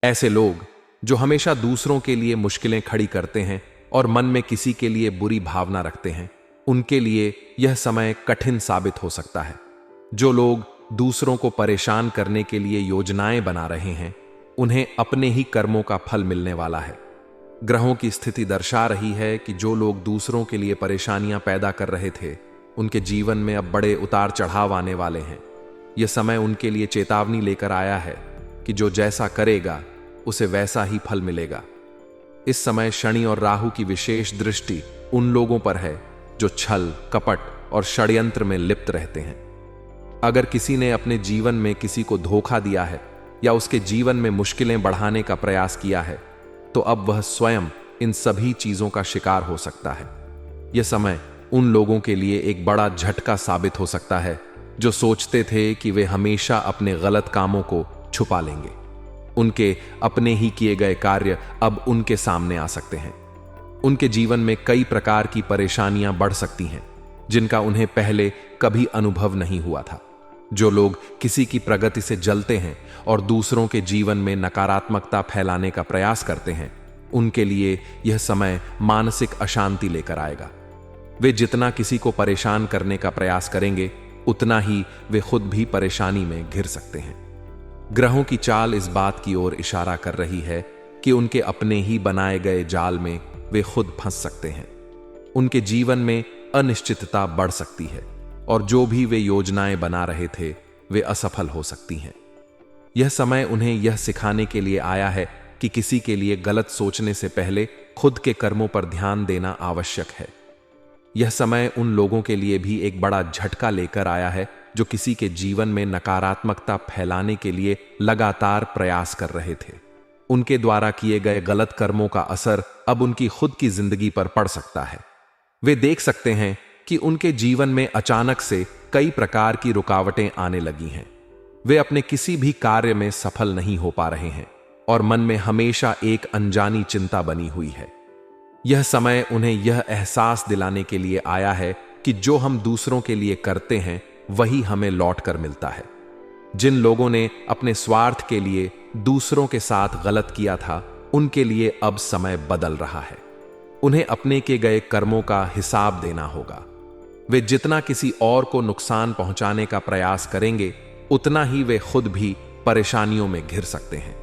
ऐसे लोग जो हमेशा दूसरों के लिए मुश्किलें खड़ी करते हैं और मन में किसी के लिए बुरी भावना रखते हैं, उनके लिए यह समय कठिन साबित हो सकता है। जो लोग दूसरों को परेशान करने के लिए योजनाएं बना रहे हैं, उन्हें अपने ही कर्मों का फल मिलने वाला है। ग्रहों की स्थिति दर्शा रही है कि जो लोग दूसरों के लिए परेशानियां पैदा कर रहे थे, उनके जीवन में अब बड़े उतार चढ़ाव आने वाले हैं। यह समय उनके लिए चेतावनी लेकर आया है कि जो जैसा करेगा उसे वैसा ही फल मिलेगा। इस समय शनि और राहु की विशेष दृष्टि उन लोगों पर है जो छल, कपट और षड्यंत्र में लिप्त रहते हैं। अगर किसी ने अपने जीवन में किसी को धोखा दिया है या उसके जीवन में मुश्किलें बढ़ाने का प्रयास किया है, तो अब वह स्वयं इन सभी चीजों का शिकार हो सकता है। यह समय उन लोगों के लिए एक बड़ा झटका साबित हो सकता है जो सोचते थे कि वे हमेशा अपने गलत कामों को छुपा लेंगे। उनके अपने ही किए गए कार्य अब उनके सामने आ सकते हैं। उनके जीवन में कई प्रकार की परेशानियां बढ़ सकती हैं जिनका उन्हें पहले कभी अनुभव नहीं हुआ था। जो लोग किसी की प्रगति से जलते हैं और दूसरों के जीवन में नकारात्मकता फैलाने का प्रयास करते हैं, उनके लिए यह समय मानसिक अशांति लेकर आएगा। वे जितना किसी को परेशान करने का प्रयास करेंगे, उतना ही वे खुद भी परेशानी में घिर सकते हैं। ग्रहों की चाल इस बात की ओर इशारा कर रही है कि उनके अपने ही बनाए गए जाल में वे खुद फंस सकते हैं। उनके जीवन में अनिश्चितता बढ़ सकती है और जो भी वे योजनाएं बना रहे थे, वे असफल हो सकती हैं। यह समय उन्हें यह सिखाने के लिए आया है कि किसी के लिए गलत सोचने से पहले खुद के कर्मों पर ध्यान देना आवश्यक है। यह समय उन लोगों के लिए भी एक बड़ा झटका लेकर आया है जो किसी के जीवन में नकारात्मकता फैलाने के लिए लगातार प्रयास कर रहे थे। उनके द्वारा किए गए गलत कर्मों का असर अब उनकी खुद की जिंदगी पर पड़ सकता है। वे देख सकते हैं कि उनके जीवन में अचानक से कई प्रकार की रुकावटें आने लगी हैं। वे अपने किसी भी कार्य में सफल नहीं हो पा रहे हैं और मन में हमेशा एक अनजानी चिंता बनी हुई है। यह समय उन्हें यह एहसास दिलाने के लिए आया है कि जो हम दूसरों के लिए करते हैं, वही हमें लौट कर मिलता है। जिन लोगों ने अपने स्वार्थ के लिए दूसरों के साथ गलत किया था, उनके लिए अब समय बदल रहा है। उन्हें अपने के गए कर्मों का हिसाब देना होगा। वे जितना किसी और को नुकसान पहुंचाने का प्रयास करेंगे, उतना ही वे खुद भी परेशानियों में घिर सकते हैं।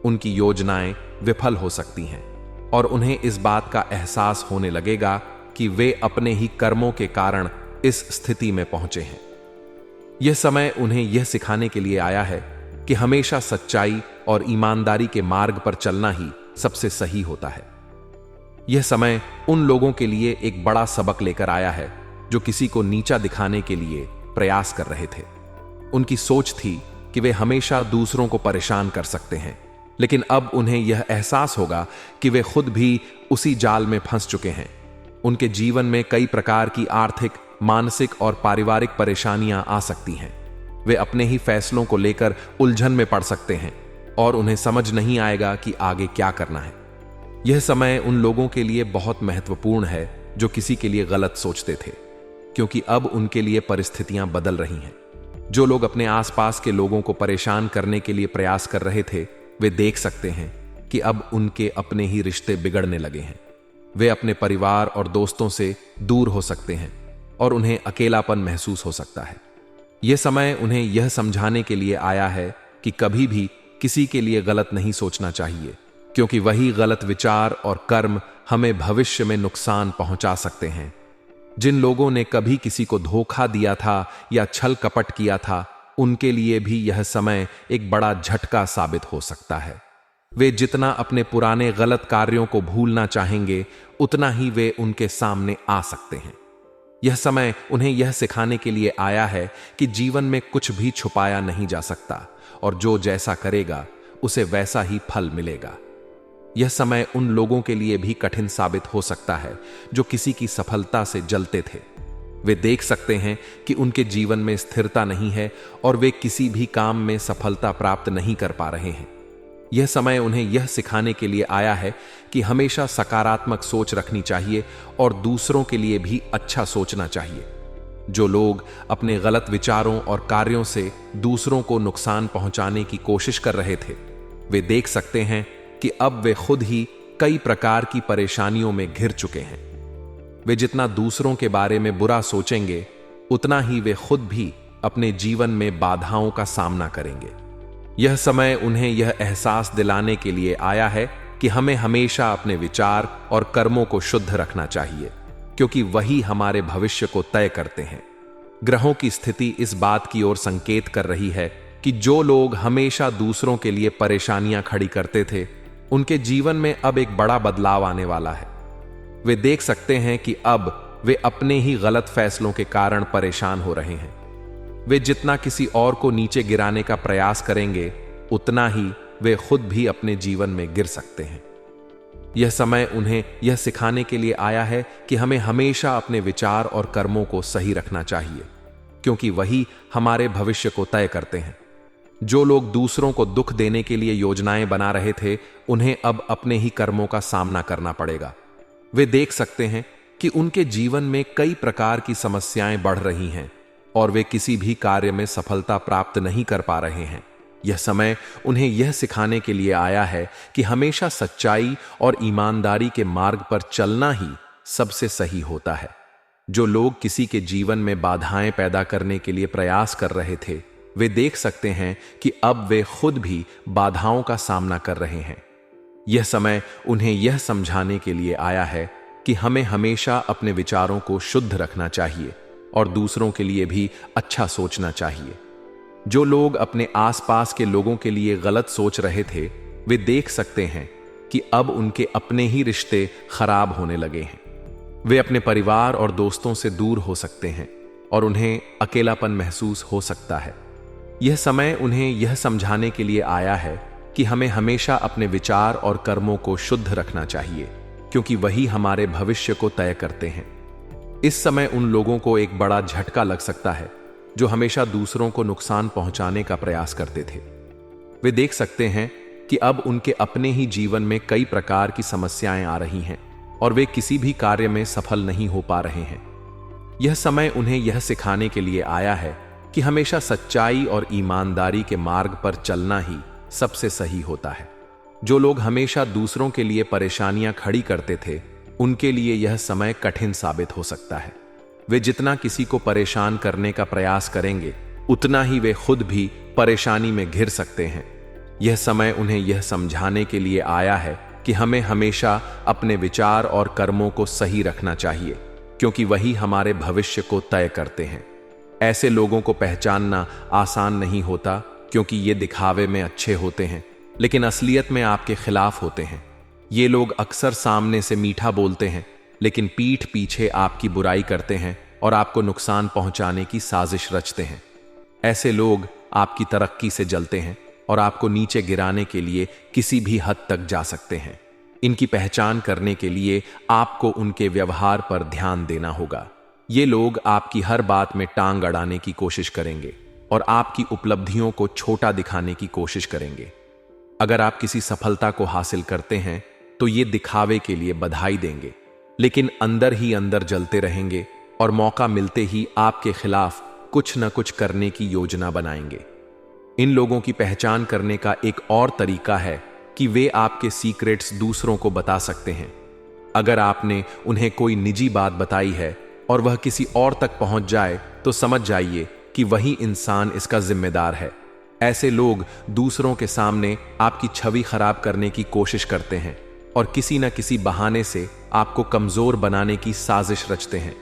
उनकी योजनाएं विफल हो सकती हैं और उन्हें इस बात का एहसास होने लगेगा कि वे अपने ही कर्मों के कारण इस स्थिति में पहुंचे हैं। यह समय उन्हें यह सिखाने के लिए आया है कि हमेशा सच्चाई और ईमानदारी के मार्ग पर चलना ही सबसे सही होता है। यह समय उन लोगों के लिए एक बड़ा सबक लेकर आया है जो किसी को नीचा दिखाने के लिए प्रयास कर रहे थे। उनकी सोच थी कि वे हमेशा दूसरों को परेशान कर सकते हैं, लेकिन अब उन्हें यह एहसास होगा कि वे खुद भी उसी जाल में फंस चुके हैं। उनके जीवन में कई प्रकार की आर्थिक, मानसिक और पारिवारिक परेशानियां आ सकती हैं। वे अपने ही फैसलों को लेकर उलझन में पड़ सकते हैं और उन्हें समझ नहीं आएगा कि आगे क्या करना है। यह समय उन लोगों के लिए बहुत महत्वपूर्ण है जो किसी के लिए गलत सोचते थे, क्योंकि अब उनके लिए परिस्थितियां बदल रही हैं। जो लोग अपने आसपास के लोगों को परेशान करने के लिए प्रयास कर रहे थे, वे देख सकते हैं कि अब उनके अपने ही रिश्ते बिगड़ने लगे हैं। वे अपने परिवार और दोस्तों से दूर हो सकते हैं और उन्हें अकेलापन महसूस हो सकता है। यह समय उन्हें यह समझाने के लिए आया है कि कभी भी किसी के लिए गलत नहीं सोचना चाहिए, क्योंकि वही गलत विचार और कर्म हमें भविष्य में नुकसान पहुंचा सकते हैं। जिन लोगों ने कभी किसी को धोखा दिया था या छल कपट किया था, उनके लिए भी यह समय एक बड़ा झटका साबित हो सकता है। वे जितना अपने पुराने गलत कार्यों को भूलना चाहेंगे, उतना ही वे उनके सामने आ सकते हैं। यह समय उन्हें यह सिखाने के लिए आया है कि जीवन में कुछ भी छुपाया नहीं जा सकता और जो जैसा करेगा उसे वैसा ही फल मिलेगा। यह समय उन लोगों के लिए भी कठिन साबित हो सकता है जो किसी की सफलता से जलते थे। वे देख सकते हैं कि उनके जीवन में स्थिरता नहीं है और वे किसी भी काम में सफलता प्राप्त नहीं कर पा रहे हैं। यह समय उन्हें यह सिखाने के लिए आया है कि हमेशा सकारात्मक सोच रखनी चाहिए और दूसरों के लिए भी अच्छा सोचना चाहिए। जो लोग अपने गलत विचारों और कार्यों से दूसरों को नुकसान पहुंचाने की कोशिश कर रहे थे, वे देख सकते हैं कि अब वे खुद ही कई प्रकार की परेशानियों में घिर चुके हैं। वे जितना दूसरों के बारे में बुरा सोचेंगे, उतना ही वे खुद भी अपने जीवन में बाधाओं का सामना करेंगे। यह समय उन्हें यह एहसास दिलाने के लिए आया है कि हमें हमेशा अपने विचार और कर्मों को शुद्ध रखना चाहिए, क्योंकि वही हमारे भविष्य को तय करते हैं। ग्रहों की स्थिति इस बात की ओर संकेत कर रही है कि जो लोग हमेशा दूसरों के लिए परेशानियां खड़ी करते थे, उनके जीवन में अब एक बड़ा बदलाव आने वाला है। वे देख सकते हैं कि अब वे अपने ही गलत फैसलों के कारण परेशान हो रहे हैं। वे जितना किसी और को नीचे गिराने का प्रयास करेंगे, उतना ही वे खुद भी अपने जीवन में गिर सकते हैं। यह समय उन्हें यह सिखाने के लिए आया है कि हमें हमेशा अपने विचार और कर्मों को सही रखना चाहिए, क्योंकि वही हमारे भविष्य को तय करते हैं। जो लोग दूसरों को दुख देने के लिए योजनाएं बना रहे थे, उन्हें अब अपने ही कर्मों का सामना करना पड़ेगा। वे देख सकते हैं कि उनके जीवन में कई प्रकार की समस्याएं बढ़ रही हैं और वे किसी भी कार्य में सफलता प्राप्त नहीं कर पा रहे हैं। यह समय उन्हें यह सिखाने के लिए आया है कि हमेशा सच्चाई और ईमानदारी के मार्ग पर चलना ही सबसे सही होता है। जो लोग किसी के जीवन में बाधाएं पैदा करने के लिए प्रयास कर रहे थे, वे देख सकते हैं कि अब वे खुद भी बाधाओं का सामना कर रहे हैं। यह समय उन्हें यह समझाने के लिए आया है कि हमें हमेशा अपने विचारों को शुद्ध रखना चाहिए और दूसरों के लिए भी अच्छा सोचना चाहिए। जो लोग अपने आसपास के लोगों के लिए गलत सोच रहे थे, वे देख सकते हैं कि अब उनके अपने ही रिश्ते खराब होने लगे हैं। वे अपने परिवार और दोस्तों से दूर हो सकते हैं और उन्हें अकेलापन महसूस हो सकता है। यह समय उन्हें यह समझाने के लिए आया है कि हमें हमेशा अपने विचार और कर्मों को शुद्ध रखना चाहिए, क्योंकि वही हमारे भविष्य को तय करते हैं। इस समय उन लोगों को एक बड़ा झटका लग सकता है जो हमेशा दूसरों को नुकसान पहुंचाने का प्रयास करते थे। वे देख सकते हैं कि अब उनके अपने ही जीवन में कई प्रकार की समस्याएं आ रही हैं और वे किसी भी कार्य में सफल नहीं हो पा रहे हैं। यह समय उन्हें यह सिखाने के लिए आया है कि हमेशा सच्चाई और ईमानदारी के मार्ग पर चलना ही सबसे सही होता है। जो लोग हमेशा दूसरों के लिए परेशानियां खड़ी करते थे, उनके लिए यह समय कठिन साबित हो सकता है। वे जितना किसी को परेशान करने का प्रयास करेंगे, उतना ही वे खुद भी परेशानी में घिर सकते हैं। यह समय उन्हें यह समझाने के लिए आया है कि हमें हमेशा अपने विचार और कर्मों को सही रखना चाहिए, क्योंकि वही हमारे भविष्य को तय करते हैं। ऐसे लोगों को पहचानना आसान नहीं होता, क्योंकि ये दिखावे में अच्छे होते हैं, लेकिन असलियत में आपके खिलाफ होते हैं। ये लोग अक्सर सामने से मीठा बोलते हैं, लेकिन पीठ पीछे आपकी बुराई करते हैं और आपको नुकसान पहुंचाने की साजिश रचते हैं। ऐसे लोग आपकी तरक्की से जलते हैं और आपको नीचे गिराने के लिए किसी भी हद तक जा सकते हैं। इनकी पहचान करने के लिए आपको उनके व्यवहार पर ध्यान देना होगा। ये लोग आपकी हर बात में टांग अड़ाने की कोशिश करेंगे और आपकी उपलब्धियों को छोटा दिखाने की कोशिश करेंगे। अगर आप किसी सफलता को हासिल करते हैं, तो ये दिखावे के लिए बधाई देंगे, लेकिन अंदर ही अंदर जलते रहेंगे और मौका मिलते ही आपके खिलाफ कुछ न कुछ करने की योजना बनाएंगे। इन लोगों की पहचान करने का एक और तरीका है कि वे आपके सीक्रेट्स दूसरों को बता सकते हैं। अगर आपने उन्हें कोई निजी बात बताई है और वह किसी और तक पहुंच जाए, तो समझ जाइए कि वही इंसान इसका जिम्मेदार है। ऐसे लोग दूसरों के सामने आपकी छवि खराब करने की कोशिश करते हैं और किसी न किसी बहाने से आपको कमजोर बनाने की साजिश रचते हैं।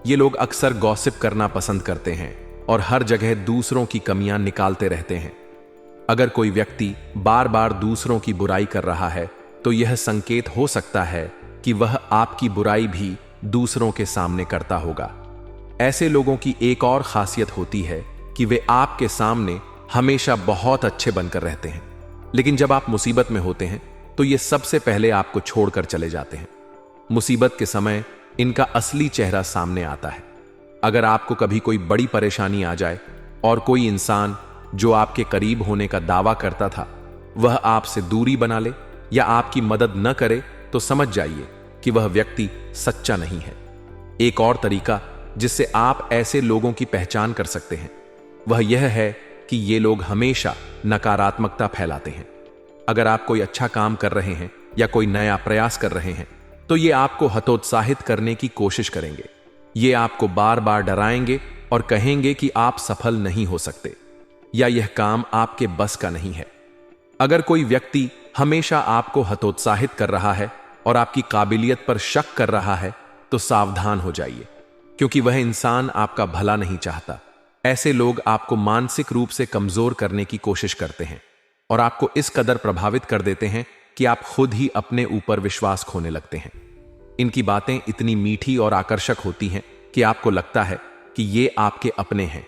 ये लोग अक्सर गॉसिप करना पसंद करते हैं और हर जगह दूसरों की कमियां निकालते रहते हैं। अगर कोई व्यक्ति बार बार दूसरों की बुराई कर रहा है, तो यह संकेत हो सकता है कि वह आपकी बुराई भी दूसरों के सामने करता होगा। ऐसे लोगों की एक और खासियत होती है कि वे आपके सामने हमेशा बहुत अच्छे बनकर रहते हैं, लेकिन जब आप मुसीबत में होते हैं, तो ये सबसे पहले आपको छोड़कर चले जाते हैं। मुसीबत के समय इनका असली चेहरा सामने आता है। अगर आपको कभी कोई बड़ी परेशानी आ जाए और कोई इंसान जो आपके करीब होने का दावा करता था, वह आपसे दूरी बना ले या आपकी मदद न करे, तो समझ जाइए कि वह व्यक्ति सच्चा नहीं है। एक और तरीका जिससे आप ऐसे लोगों की पहचान कर सकते हैं, वह यह है कि ये लोग हमेशा नकारात्मकता फैलाते हैं। अगर आप कोई अच्छा काम कर रहे हैं या कोई नया प्रयास कर रहे हैं तो ये आपको हतोत्साहित करने की कोशिश करेंगे। ये आपको बार बार डराएंगे और कहेंगे कि आप सफल नहीं हो सकते या यह काम आपके बस का नहीं है। अगर कोई व्यक्ति हमेशा आपको हतोत्साहित कर रहा है और आपकी काबिलियत पर शक कर रहा है तो सावधान हो जाइए, क्योंकि वह इंसान आपका भला नहीं चाहता। ऐसे लोग आपको मानसिक रूप से कमजोर करने की कोशिश करते हैं और आपको इस कदर प्रभावित कर देते हैं कि आप खुद ही अपने ऊपर विश्वास खोने लगते हैं। इनकी बातें इतनी मीठी और आकर्षक होती हैं कि आपको लगता है कि ये आपके अपने हैं,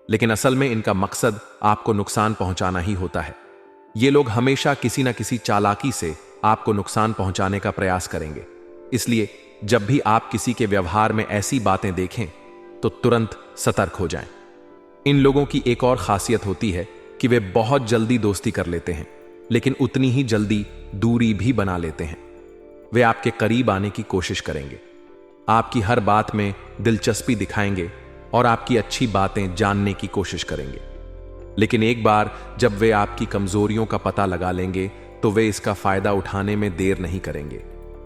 लेकिन असल में इनका मकसद आपको नुकसान पहुंचाना ही होता है। ये लोग हमेशा किसी न किसी चालाकी से आपको नुकसान पहुंचाने का प्रयास करेंगे। इसलिए जब भी आप किसी के व्यवहार में ऐसी बातें देखें तो तुरंत सतर्क हो जाएं। इन लोगों की एक और खासियत होती है कि वे बहुत जल्दी दोस्ती कर लेते हैं, लेकिन उतनी ही जल्दी दूरी भी बना लेते हैं। वे आपके करीब आने की कोशिश करेंगे, आपकी हर बात में दिलचस्पी दिखाएंगे और आपकी अच्छी बातें जानने की कोशिश करेंगे। लेकिन एक बार जब वे आपकी कमजोरियों का पता लगा लेंगे तो वे इसका फायदा उठाने में देर नहीं करेंगे।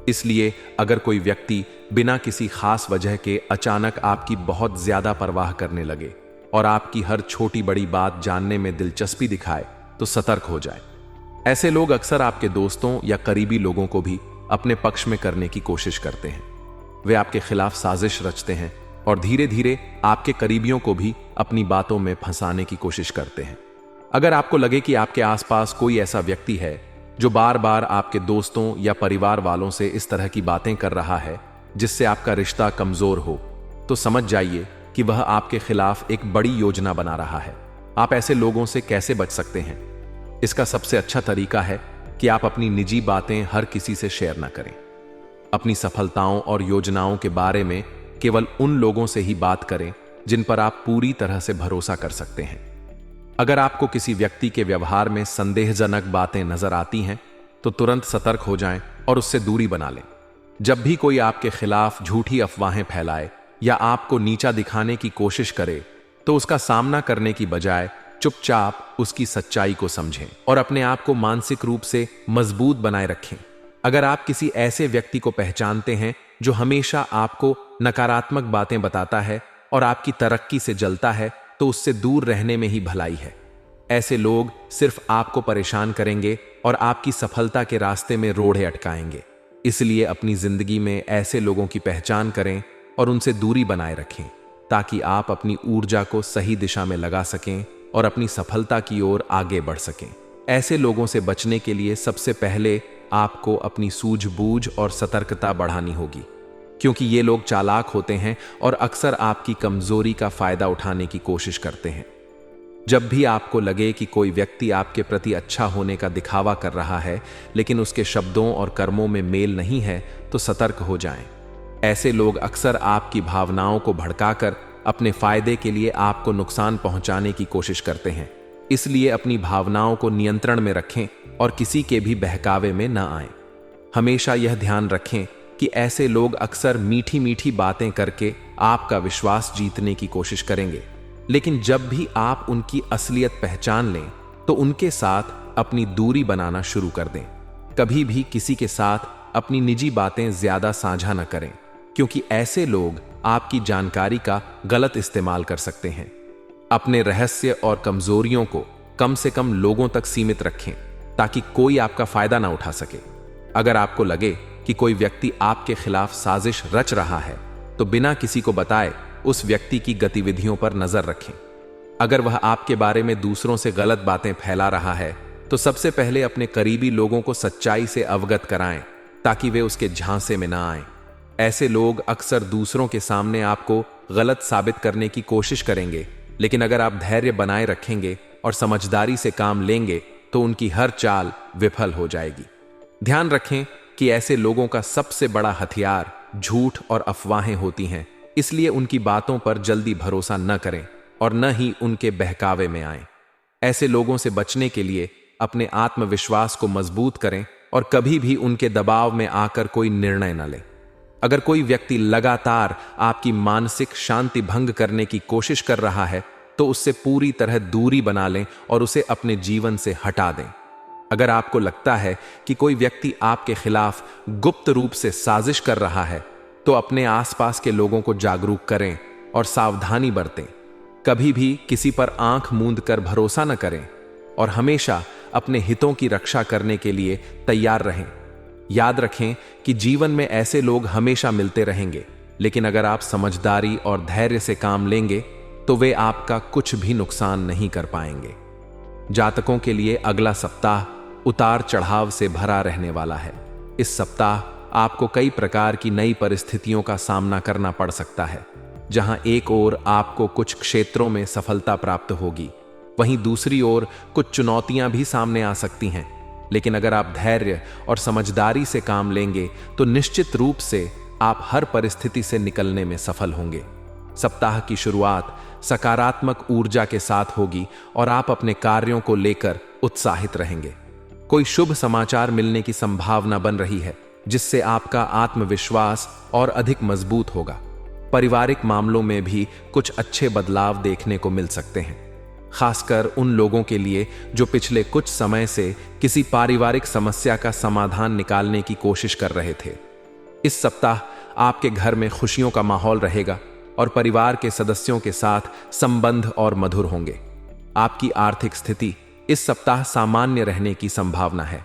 इसलिए अगर कोई व्यक्ति बिना किसी खास वजह के अचानक आपकी बहुत ज्यादा परवाह करने लगे और आपकी हर छोटी बड़ी बात जानने में दिलचस्पी दिखाए तो सतर्क हो जाए। ऐसे लोग अक्सर आपके दोस्तों या करीबी लोगों को भी अपने पक्ष में करने की कोशिश करते हैं। वे आपके खिलाफ साजिश रचते हैं और धीरे धीरे आपके करीबियों को भी अपनी बातों में फंसाने की कोशिश करते हैं। अगर आपको लगे कि आपके आसपास कोई ऐसा व्यक्ति है जो बार बार आपके दोस्तों या परिवार वालों से इस तरह की बातें कर रहा है जिससे आपका रिश्ता कमजोर हो, तो समझ जाइए कि वह आपके खिलाफ एक बड़ी योजना बना रहा है। आप ऐसे लोगों से कैसे बच सकते हैं? इसका सबसे अच्छा तरीका है कि आप अपनी निजी बातें हर किसी से शेयर ना करें। अपनी सफलताओं और योजनाओं के बारे में केवल उन लोगों से ही बात करें जिन पर आप पूरी तरह से भरोसा कर सकते हैं। अगर आपको किसी व्यक्ति के व्यवहार में संदेहजनक बातें नजर आती हैं तो तुरंत सतर्क हो जाएं और उससे दूरी बना लें। जब भी कोई आपके खिलाफ झूठी अफवाहें फैलाए या आपको नीचा दिखाने की कोशिश करे तो उसका सामना करने की बजाय चुपचाप उसकी सच्चाई को समझें और अपने आप को मानसिक रूप से मजबूत बनाए रखें। अगर आप किसी ऐसे व्यक्ति को पहचानते हैं जो हमेशा आपको नकारात्मक बातें बताता है और आपकी तरक्की से जलता है तो उससे दूर रहने में ही भलाई है। ऐसे लोग सिर्फ आपको परेशान करेंगे और आपकी सफलता के रास्ते में रोड़े अटकाएंगे। इसलिए अपनी जिंदगी में ऐसे लोगों की पहचान करें और उनसे दूरी बनाए रखें ताकि आप अपनी ऊर्जा को सही दिशा में लगा सकें और अपनी सफलता की ओर आगे बढ़ सकें। ऐसे लोगों से बचने के लिए सबसे पहले आपको अपनी सूझबूझ और सतर्कता बढ़ानी होगी, क्योंकि ये लोग चालाक होते हैं और अक्सर आपकी कमजोरी का फायदा उठाने की कोशिश करते हैं। जब भी आपको लगे कि कोई व्यक्ति आपके प्रति अच्छा होने का दिखावा कर रहा है लेकिन उसके शब्दों और कर्मों में मेल नहीं है तो सतर्क हो जाएं। ऐसे लोग अक्सर आपकी भावनाओं को भड़काकर अपने फायदे के लिए आपको नुकसान पहुंचाने की कोशिश करते हैं। इसलिए अपनी भावनाओं को नियंत्रण में रखें और किसी के भी बहकावे में न आएं। हमेशा यह ध्यान रखें कि ऐसे लोग अक्सर मीठी मीठी बातें करके आपका विश्वास जीतने की कोशिश करेंगे, लेकिन जब भी आप उनकी असलियत पहचान लें तो उनके साथ अपनी दूरी बनाना शुरू कर दें। कभी भी किसी के साथ अपनी निजी बातें ज्यादा साझा न करें, क्योंकि ऐसे लोग आपकी जानकारी का गलत इस्तेमाल कर सकते हैं। अपने रहस्य और कमजोरियों को कम से कम लोगों तक सीमित रखें ताकि कोई आपका फायदा ना उठा सके। अगर आपको लगे कि कोई व्यक्ति आपके खिलाफ साजिश रच रहा है तो बिना किसी को बताए उस व्यक्ति की गतिविधियों पर नजर रखें। अगर वह आपके बारे में दूसरों से गलत बातें फैला रहा है तो सबसे पहले अपने करीबी लोगों को सच्चाई से अवगत कराएं ताकि वे उसके झांसे में ना आएं। ऐसे लोग अक्सर दूसरों के सामने आपको गलत साबित करने की कोशिश करेंगे, लेकिन अगर आप धैर्य बनाए रखेंगे और समझदारी से काम लेंगे तो उनकी हर चाल विफल हो जाएगी। ध्यान रखें कि ऐसे लोगों का सबसे बड़ा हथियार झूठ और अफवाहें होती हैं, इसलिए उनकी बातों पर जल्दी भरोसा न करें और न ही उनके बहकावे में आएं। ऐसे लोगों से बचने के लिए अपने आत्मविश्वास को मजबूत करें और कभी भी उनके दबाव में आकर कोई निर्णय न लें। अगर कोई व्यक्ति लगातार आपकी मानसिक शांति भंग करने की कोशिश कर रहा है तो उससे पूरी तरह दूरी बना लें और उसे अपने जीवन से हटा दें। अगर आपको लगता है कि कोई व्यक्ति आपके खिलाफ गुप्त रूप से साजिश कर रहा है, तो अपने आसपास के लोगों को जागरूक करें और सावधानी बरतें। कभी भी किसी पर आंख मूंद कर भरोसा न करें और हमेशा अपने हितों की रक्षा करने के लिए तैयार रहें। याद रखें कि जीवन में ऐसे लोग हमेशा मिलते रहेंगे, लेकिन अगर आप समझदारी और धैर्य से काम लेंगे तो वे आपका कुछ भी नुकसान नहीं कर पाएंगे। जातकों के लिए अगला सप्ताह उतार चढ़ाव से भरा रहने वाला है। इस सप्ताह आपको कई प्रकार की नई परिस्थितियों का सामना करना पड़ सकता है। जहां एक ओर आपको कुछ क्षेत्रों में सफलता प्राप्त होगी, वहीं दूसरी ओर कुछ चुनौतियां भी सामने आ सकती हैं। लेकिन अगर आप धैर्य और समझदारी से काम लेंगे तो निश्चित रूप से आप हर परिस्थिति से निकलने में सफल होंगे। सप्ताह की शुरुआत सकारात्मक ऊर्जा के साथ होगी और आप अपने कार्यों को लेकर उत्साहित रहेंगे। कोई शुभ समाचार मिलने की संभावना बन रही है, जिससे आपका आत्मविश्वास और अधिक मजबूत होगा। पारिवारिक मामलों में भी कुछ अच्छे बदलाव देखने को मिल सकते हैं, खासकर उन लोगों के लिए जो पिछले कुछ समय से किसी पारिवारिक समस्या का समाधान निकालने की कोशिश कर रहे थे। इस सप्ताह आपके घर में खुशियों का माहौल रहेगा और परिवार के सदस्यों के साथ संबंध और मधुर होंगे। आपकी आर्थिक स्थिति इस सप्ताह सामान्य रहने की संभावना है।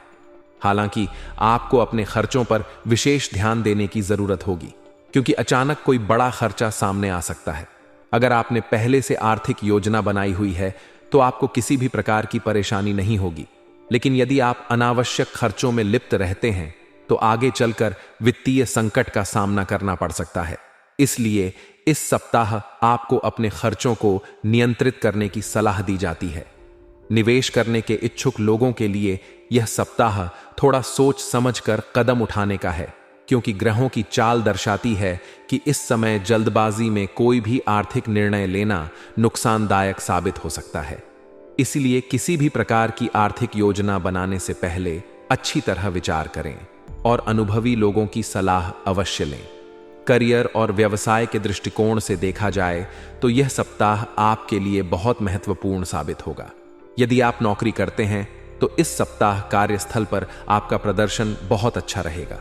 हालांकि आपको अपने खर्चों पर विशेष ध्यान देने की जरूरत होगी, क्योंकि अचानक कोई बड़ा खर्चा सामने आ सकता है। अगर आपने पहले से आर्थिक योजना बनाई हुई है तो आपको किसी भी प्रकार की परेशानी नहीं होगी, लेकिन यदि आप अनावश्यक खर्चों में लिप्त रहते हैं तो आगे चलकर वित्तीय संकट का सामना करना पड़ सकता है। इसलिए इस सप्ताह आपको अपने खर्चों को नियंत्रित करने की सलाह दी जाती है। निवेश करने के इच्छुक लोगों के लिए यह सप्ताह थोड़ा सोच समझकर कदम उठाने का है, क्योंकि ग्रहों की चाल दर्शाती है कि इस समय जल्दबाजी में कोई भी आर्थिक निर्णय लेना नुकसानदायक साबित हो सकता है। इसलिए किसी भी प्रकार की आर्थिक योजना बनाने से पहले अच्छी तरह विचार करें और अनुभवी लोगों की सलाह अवश्य लें। करियर और व्यवसाय के दृष्टिकोण से देखा जाए तो यह सप्ताह आपके लिए बहुत महत्वपूर्ण साबित होगा। यदि आप नौकरी करते हैं तो इस सप्ताह कार्यस्थल पर आपका प्रदर्शन बहुत अच्छा रहेगा।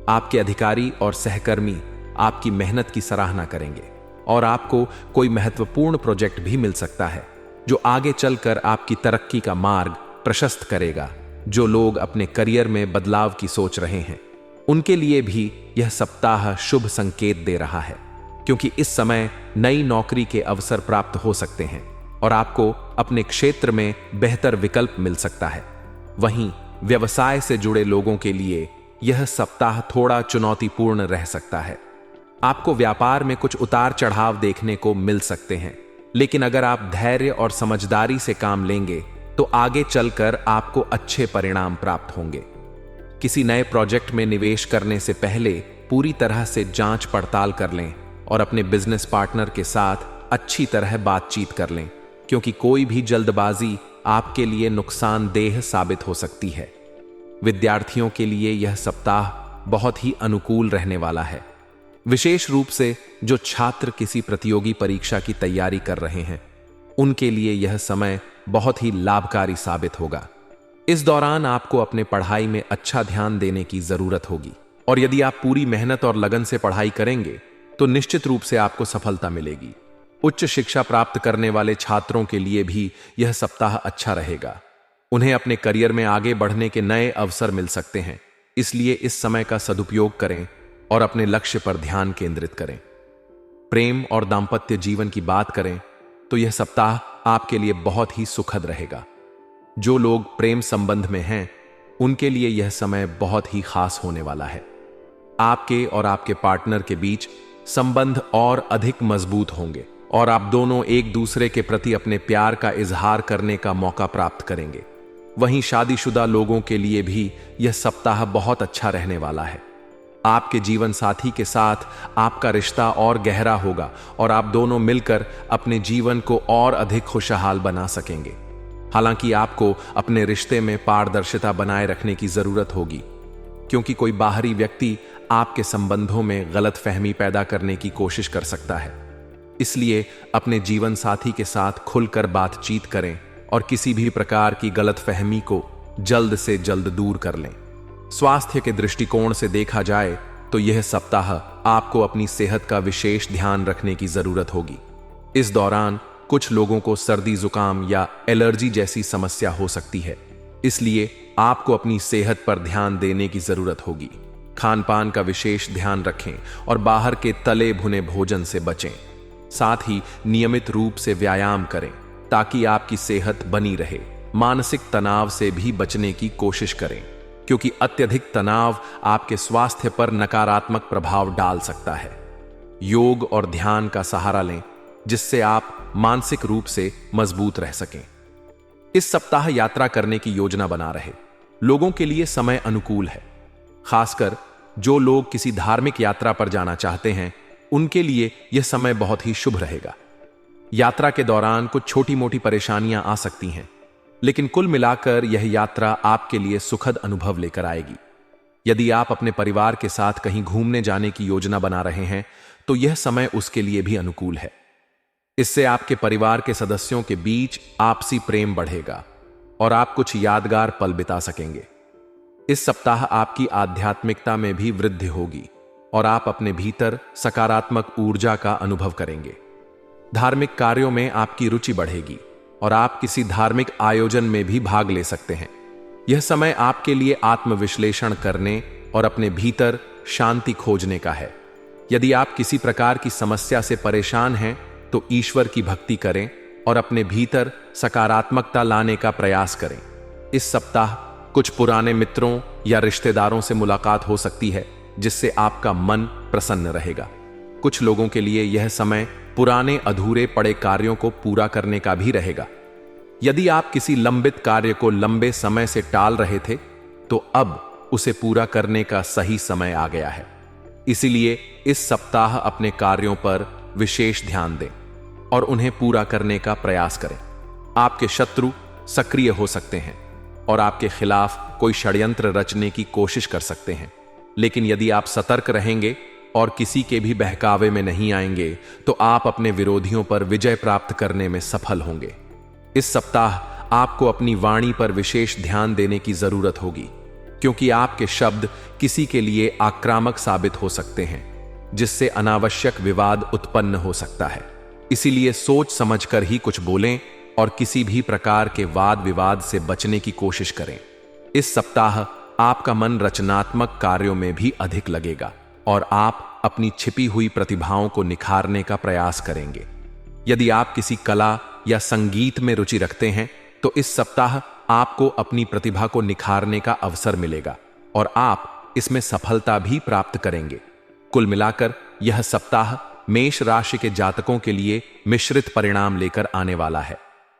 आपके अधिकारी और सहकर्मी आपकी मेहनत की सराहना करेंगे और आपको कोई महत्वपूर्ण प्रोजेक्ट भी मिल सकता है जो आगे चलकर आपकी तरक्की का मार्ग प्रशस्त करेगा। जो लोग अपने करियर में बदलाव की सोच रहे हैं, उनके लिए भी यह सप्ताह शुभ संकेत दे रहा है, क्योंकि इस समय नई नौकरी के अवसर प्राप्त हो सकते हैं और आपको अपने क्षेत्र में बेहतर विकल्प मिल सकता है। वहीं व्यवसाय से जुड़े लोगों के लिए यह सप्ताह थोड़ा चुनौतीपूर्ण रह सकता है। आपको व्यापार में कुछ उतार चढ़ाव देखने को मिल सकते हैं, लेकिन अगर आप धैर्य और समझदारी से काम लेंगे तो आगे चलकर आपको अच्छे परिणाम प्राप्त होंगे। किसी नए प्रोजेक्ट में निवेश करने से पहले पूरी तरह से जांच पड़ताल कर लें और अपने बिजनेस पार्टनर के साथ अच्छी तरह बातचीत कर लें, क्योंकि कोई भी जल्दबाजी आपके लिए नुकसानदेह साबित हो सकती है। विद्यार्थियों के लिए यह सप्ताह बहुत ही अनुकूल रहने वाला है, विशेष रूप से जो छात्र किसी प्रतियोगी परीक्षा की तैयारी कर रहे हैं, उनके लिए यह समय बहुत ही लाभकारी साबित होगा। इस दौरान आपको अपने पढ़ाई में अच्छा ध्यान देने की जरूरत होगी और यदि आप पूरी मेहनत और लगन से पढ़ाई करेंगे तो निश्चित रूप से आपको सफलता मिलेगी। उच्च शिक्षा प्राप्त करने वाले छात्रों के लिए भी यह सप्ताह अच्छा रहेगा। उन्हें अपने करियर में आगे बढ़ने के नए अवसर मिल सकते हैं, इसलिए इस समय का सदुपयोग करें और अपने लक्ष्य पर ध्यान केंद्रित करें। प्रेम और दाम्पत्य जीवन की बात करें तो यह सप्ताह आपके लिए बहुत ही सुखद रहेगा। जो लोग प्रेम संबंध में हैं, उनके लिए यह समय बहुत ही खास होने वाला है। आपके और आपके पार्टनर के बीच संबंध और अधिक मजबूत होंगे और आप दोनों एक दूसरे के प्रति अपने प्यार का इजहार करने का मौका प्राप्त करेंगे। वहीं शादीशुदा लोगों के लिए भी यह सप्ताह बहुत अच्छा रहने वाला है। आपके जीवन साथी के साथ आपका रिश्ता और गहरा होगा और आप दोनों मिलकर अपने जीवन को और अधिक खुशहाल बना सकेंगे। हालांकि आपको अपने रिश्ते में पारदर्शिता बनाए रखने की जरूरत होगी, क्योंकि कोई बाहरी व्यक्ति आपके संबंधों में गलतफहमी पैदा करने की कोशिश कर सकता है। इसलिए अपने जीवन साथी के साथ खुलकर बातचीत करें और किसी भी प्रकार की गलतफहमी को जल्द से जल्द दूर कर लें। स्वास्थ्य के दृष्टिकोण से देखा जाए तो यह सप्ताह आपको अपनी सेहत का विशेष ध्यान रखने की जरूरत होगी। इस दौरान कुछ लोगों को सर्दी जुकाम या एलर्जी जैसी समस्या हो सकती है, इसलिए आपको अपनी सेहत पर ध्यान देने की जरूरत होगी। खान पान का विशेष ध्यान रखें और बाहर के तले भुने भोजन से बचें। साथ ही नियमित रूप से व्यायाम करें ताकि आपकी सेहत बनी रहे। मानसिक तनाव से भी बचने की कोशिश करें, क्योंकि अत्यधिक तनाव आपके स्वास्थ्य पर नकारात्मक प्रभाव डाल सकता है। योग और ध्यान का सहारा लें, जिससे आप मानसिक रूप से मजबूत रह सकें। इस सप्ताह यात्रा करने की योजना बना रहे लोगों के लिए समय अनुकूल है। खासकर जो लोग किसी धार्मिक यात्रा पर जाना चाहते हैं, उनके लिए यह समय बहुत ही शुभ रहेगा। यात्रा के दौरान कुछ छोटी मोटी परेशानियां आ सकती हैं, लेकिन कुल मिलाकर यह यात्रा आपके लिए सुखद अनुभव लेकर आएगी। यदि आप अपने परिवार के साथ कहीं घूमने जाने की योजना बना रहे हैं, तो यह समय उसके लिए भी अनुकूल है। इससे आपके परिवार के सदस्यों के बीच आपसी प्रेम बढ़ेगा और आप कुछ यादगार पल बिता सकेंगे। इस सप्ताह आपकी आध्यात्मिकता में भी वृद्धि होगी और आप अपने भीतर सकारात्मक ऊर्जा का अनुभव करेंगे। धार्मिक कार्यों में आपकी रुचि बढ़ेगी और आप किसी धार्मिक आयोजन में भी भाग ले सकते हैं। यह समय आपके लिए आत्मविश्लेषण करने और अपने भीतर शांति खोजने का है। यदि आप किसी प्रकार की समस्या से परेशान हैं, तो ईश्वर की भक्ति करें और अपने भीतर सकारात्मकता लाने का प्रयास करें। इस सप्ताह कुछ पुराने मित्रों या रिश्तेदारों से मुलाकात हो सकती है, जिससे आपका मन प्रसन्न रहेगा। कुछ लोगों के लिए यह समय पुराने अधूरे पड़े कार्यों को पूरा करने का भी रहेगा। यदि आप किसी लंबित कार्य को लंबे समय से टाल रहे थे, तो अब उसे पूरा करने का सही समय आ गया है। इसीलिए इस सप्ताह अपने कार्यों पर विशेष ध्यान दें और उन्हें पूरा करने का प्रयास करें। आपके शत्रु सक्रिय हो सकते हैं और आपके खिलाफ कोई षड्यंत्र रचने की कोशिश कर सकते हैं, लेकिन यदि आप सतर्क रहेंगे और किसी के भी बहकावे में नहीं आएंगे, तो आप अपने विरोधियों पर विजय प्राप्त करने में सफल होंगे। इस सप्ताह आपको अपनी वाणी पर विशेष ध्यान देने की जरूरत होगी, क्योंकि आपके शब्द किसी के लिए आक्रामक साबित हो सकते हैं, जिससे अनावश्यक विवाद उत्पन्न हो सकता है। इसीलिए सोच समझकर ही कुछ बोलें और किसी भी प्रकार के वाद विवाद से बचने की कोशिश करें। इस सप्ताह आपका मन रचनात्मक कार्यों में भी अधिक लगेगा और आप अपनी छिपी हुई प्रतिभाओं को निखारने का प्रयास करेंगे। यदि आप किसी कला या संगीत में रुचि रखते हैं, तो इस सप्ताह आपको अपनी प्रतिभा को निखारने का अवसर मिलेगा और आप इसमें सफलता भी प्राप्त करेंगे। कुल मिलाकर यह सप्ताह मेष राशि के जातकों के लिए मिश्रित परिणाम लेकर आने वाला है।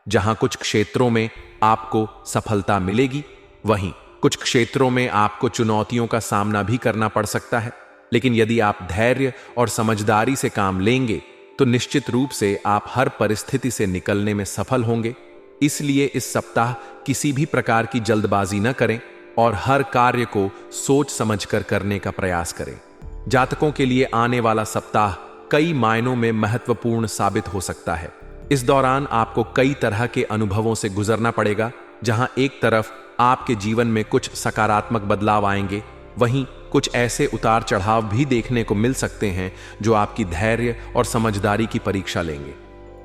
जहां कुछ क्षेत्रों में आपको सफलता मिलेगी, वहीं कुछ क्षेत्रों में आपको चुनौतियों का सामना भी करना पड़ सकता है। लेकिन यदि आप धैर्य और समझदारी से काम लेंगे, तो निश्चित रूप से आप हर परिस्थिति से निकलने में सफल होंगे। इसलिए इस सप्ताह किसी भी प्रकार की जल्दबाजी न करें और हर कार्य को सोच समझकर करने का प्रयास करें। जातकों के लिए आने वाला सप्ताह कई मायनों में महत्वपूर्ण साबित हो सकता है। इस दौरान आपको कई तरह के अनुभवों से गुजरना पड़ेगा। जहां एक तरफ आपके जीवन में कुछ सकारात्मक बदलाव आएंगे, वहीं कुछ ऐसे उतार चढ़ाव भी देखने को मिल सकते हैं जो आपकी धैर्य और समझदारी की परीक्षा लेंगे।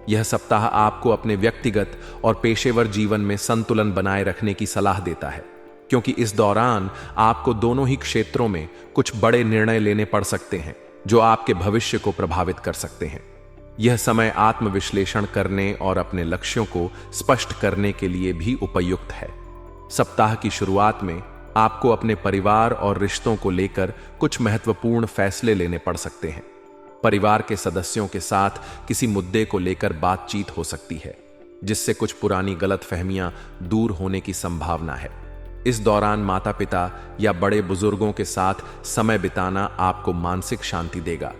यह सप्ताह आपको अपने व्यक्तिगत और पेशेवर जीवन में संतुलन बनाए रखने की सलाह देता है, क्योंकि इस दौरान आपको दोनों ही क्षेत्रों में कुछ बड़े निर्णय लेने पड़ सकते हैं जो आपके भविष्य को प्रभावित कर सकते हैं। यह समय आत्मविश्लेषण करने और अपने लक्ष्यों को स्पष्ट करने के लिए भी उपयुक्त है। सप्ताह की शुरुआत में आपको अपने परिवार और रिश्तों को लेकर कुछ महत्वपूर्ण फैसले लेने पड़ सकते हैं। परिवार के सदस्यों के साथ किसी मुद्दे को लेकर बातचीत हो सकती है, जिससे कुछ पुरानी गलतफहमियां दूर होने की संभावना है। इस दौरान माता पिता या बड़े बुजुर्गों के साथ समय बिताना आपको मानसिक शांति देगा।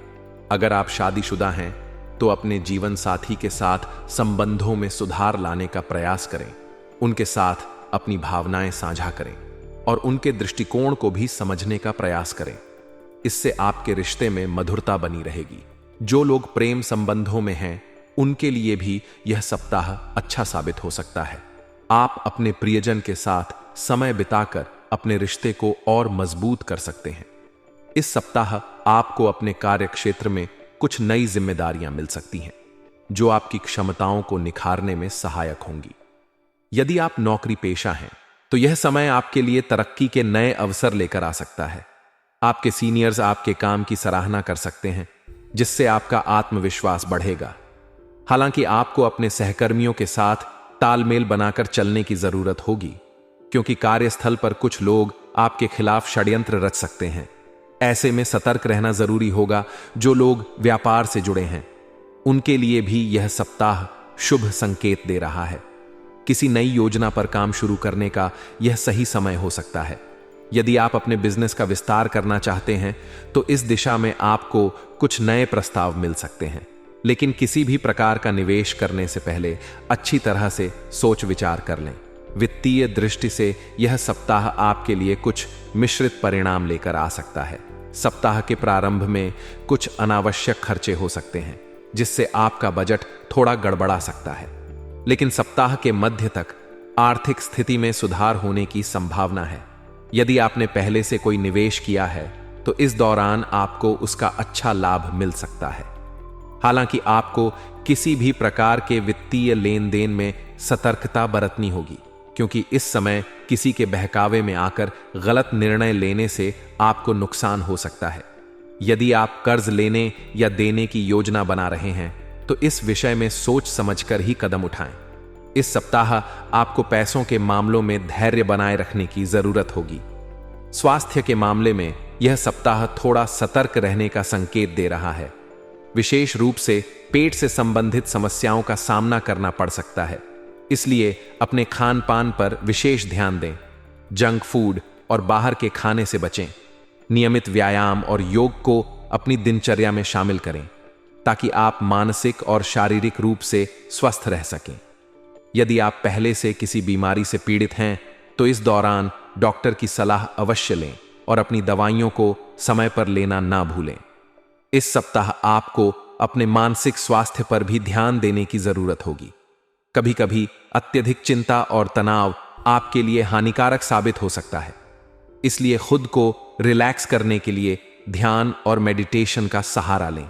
अगर आप शादीशुदा हैं, तो अपने जीवन साथी के साथ संबंधों में सुधार लाने का प्रयास करें। उनके साथ अपनी भावनाएं साझा करें और उनके दृष्टिकोण को भी समझने का प्रयास करें। इससे आपके रिश्ते में मधुरता बनी रहेगी। जो लोग प्रेम संबंधों में हैं, उनके लिए भी यह सप्ताह अच्छा साबित हो सकता है। आप अपने प्रियजन के साथ समय बिताकर अपने रिश्ते को और मजबूत कर सकते हैं। इस सप्ताह आपको अपने कार्य क्षेत्र में कुछ नई जिम्मेदारियां मिल सकती हैं, जो आपकी क्षमताओं को निखारने में सहायक होंगी। यदि आप नौकरी पेशा हैं, तो यह समय आपके लिए तरक्की के नए अवसर लेकर आ सकता है। आपके सीनियर्स आपके काम की सराहना कर सकते हैं, जिससे आपका आत्मविश्वास बढ़ेगा। हालांकि आपको अपने सहकर्मियों के साथ तालमेल बनाकर चलने की जरूरत होगी, क्योंकि कार्यस्थल पर कुछ लोग आपके खिलाफ षड्यंत्र रच सकते हैं। ऐसे में सतर्क रहना जरूरी होगा। जो लोग व्यापार से जुड़े हैं, उनके लिए भी यह सप्ताह शुभ संकेत दे रहा है। किसी नई योजना पर काम शुरू करने का यह सही समय हो सकता है। यदि आप अपने बिजनेस का विस्तार करना चाहते हैं, तो इस दिशा में आपको कुछ नए प्रस्ताव मिल सकते हैं। लेकिन किसी भी प्रकार का निवेश करने से पहले अच्छी तरह से सोच विचार कर लें। वित्तीय दृष्टि से यह सप्ताह आपके लिए कुछ मिश्रित परिणाम लेकर आ सकता है। सप्ताह के प्रारंभ में कुछ अनावश्यक खर्चे हो सकते हैं, जिससे आपका बजट थोड़ा गड़बड़ा सकता है। लेकिन सप्ताह के मध्य तक आर्थिक स्थिति में सुधार होने की संभावना है। यदि आपने पहले से कोई निवेश किया है, तो इस दौरान आपको उसका अच्छा लाभ मिल सकता है। हालांकि आपको किसी भी प्रकार के वित्तीय लेन देन में सतर्कता बरतनी होगी, क्योंकि इस समय किसी के बहकावे में आकर गलत निर्णय लेने से आपको नुकसान हो सकता है। यदि आप कर्ज लेने या देने की योजना बना रहे हैं, तो इस विषय में सोच समझकर ही कदम उठाएं। इस सप्ताह आपको पैसों के मामलों में धैर्य बनाए रखने की जरूरत होगी। स्वास्थ्य के मामले में यह सप्ताह थोड़ा सतर्क रहने का संकेत दे रहा है। विशेष रूप से पेट से संबंधित समस्याओं का सामना करना पड़ सकता है, इसलिए अपने खान पान पर विशेष ध्यान दें। जंक फूड और बाहर के खाने से बचें। नियमित व्यायाम और योग को अपनी दिनचर्या में शामिल करें, ताकि आप मानसिक और शारीरिक रूप से स्वस्थ रह सकें। यदि आप पहले से किसी बीमारी से पीड़ित हैं, तो इस दौरान डॉक्टर की सलाह अवश्य लें और अपनी दवाइयों को समय पर लेना ना भूलें। इस सप्ताह आपको अपने मानसिक स्वास्थ्य पर भी ध्यान देने की जरूरत होगी। कभी कभी अत्यधिक चिंता और तनाव आपके लिए हानिकारक साबित हो सकता है, इसलिए खुद को रिलैक्स करने के लिए ध्यान और मेडिटेशन का सहारा लें।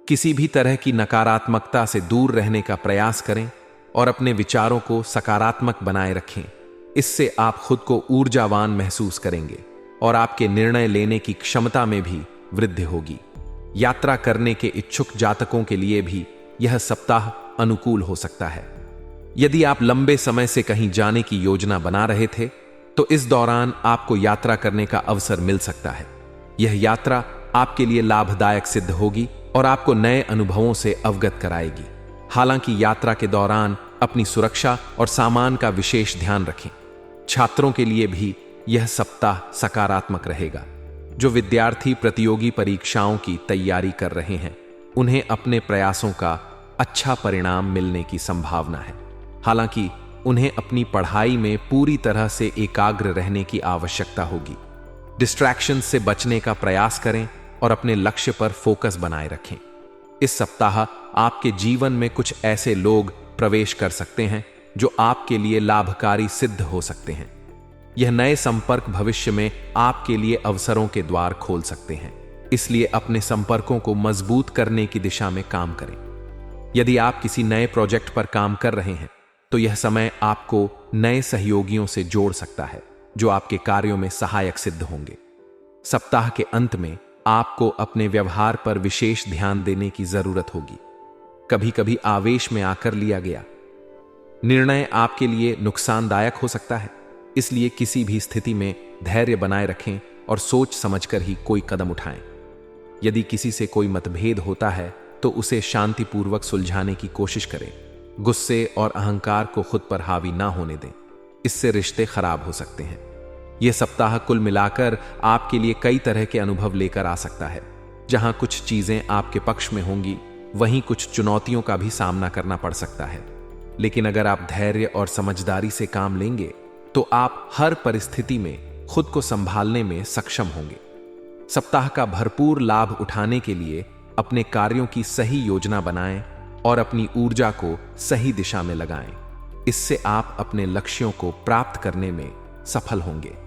किसी भी तरह की नकारात्मकता से दूर रहने का प्रयास करें और अपने विचारों को सकारात्मक बनाए रखें। इससे आप खुद को ऊर्जावान महसूस करेंगे और आपके निर्णय लेने की क्षमता में भी वृद्धि होगी। यात्रा करने के इच्छुक जातकों के लिए भी यह सप्ताह अनुकूल हो सकता है। यदि आप लंबे समय से कहीं जाने की योजना बना रहे थे, तो इस दौरान आपको यात्रा करने का अवसर मिल सकता है। यह यात्रा आपके लिए लाभदायक सिद्ध होगी और आपको नए अनुभवों से अवगत कराएगी। हालांकि यात्रा के दौरान अपनी सुरक्षा और सामान का विशेष ध्यान रखें। छात्रों के लिए भी यह सप्ताह सकारात्मक रहेगा। जो विद्यार्थी प्रतियोगी परीक्षाओं की तैयारी कर रहे हैं, उन्हें अपने प्रयासों का अच्छा परिणाम मिलने की संभावना है। हालांकि उन्हें अपनी पढ़ाई में पूरी तरह से एकाग्र रहने की आवश्यकता होगी। डिस्ट्रैक्शन से बचने का प्रयास करें और अपने लक्ष्य पर फोकस बनाए रखें। इस सप्ताह आपके जीवन में कुछ ऐसे लोग प्रवेश कर सकते हैं जो आपके लिए लाभकारी सिद्ध हो सकते हैं। यह नए संपर्क भविष्य में आपके लिए अवसरों के द्वार खोल सकते हैं, इसलिए अपने संपर्कों को मजबूत करने की दिशा में काम करें। यदि आप किसी नए प्रोजेक्ट पर काम कर रहे हैं, तो यह समय आपको नए सहयोगियों से जोड़ सकता है, जो आपके कार्यों में सहायक सिद्ध होंगे। सप्ताह के अंत में आपको अपने व्यवहार पर विशेष ध्यान देने की जरूरत होगी। कभी कभी आवेश में आकर लिया गया निर्णय आपके लिए नुकसानदायक हो सकता है, इसलिए किसी भी स्थिति में धैर्य बनाए रखें और सोच समझकर ही कोई कदम उठाएं। यदि किसी से कोई मतभेद होता है, तो उसे शांतिपूर्वक सुलझाने की कोशिश करें। गुस्से और अहंकार को खुद पर हावी ना होने दें, इससे रिश्ते खराब हो सकते हैं। यह सप्ताह कुल मिलाकर आपके लिए कई तरह के अनुभव लेकर आ सकता है। जहां कुछ चीजें आपके पक्ष में होंगी, वहीं कुछ चुनौतियों का भी सामना करना पड़ सकता है। लेकिन अगर आप धैर्य और समझदारी से काम लेंगे, तो आप हर परिस्थिति में खुद को संभालने में सक्षम होंगे। सप्ताह का भरपूर लाभ उठाने के लिए अपने कार्यों की सही योजना बनाएं और अपनी ऊर्जा को सही दिशा में लगाएं। इससे आप अपने लक्ष्यों को प्राप्त करने में सफल होंगे।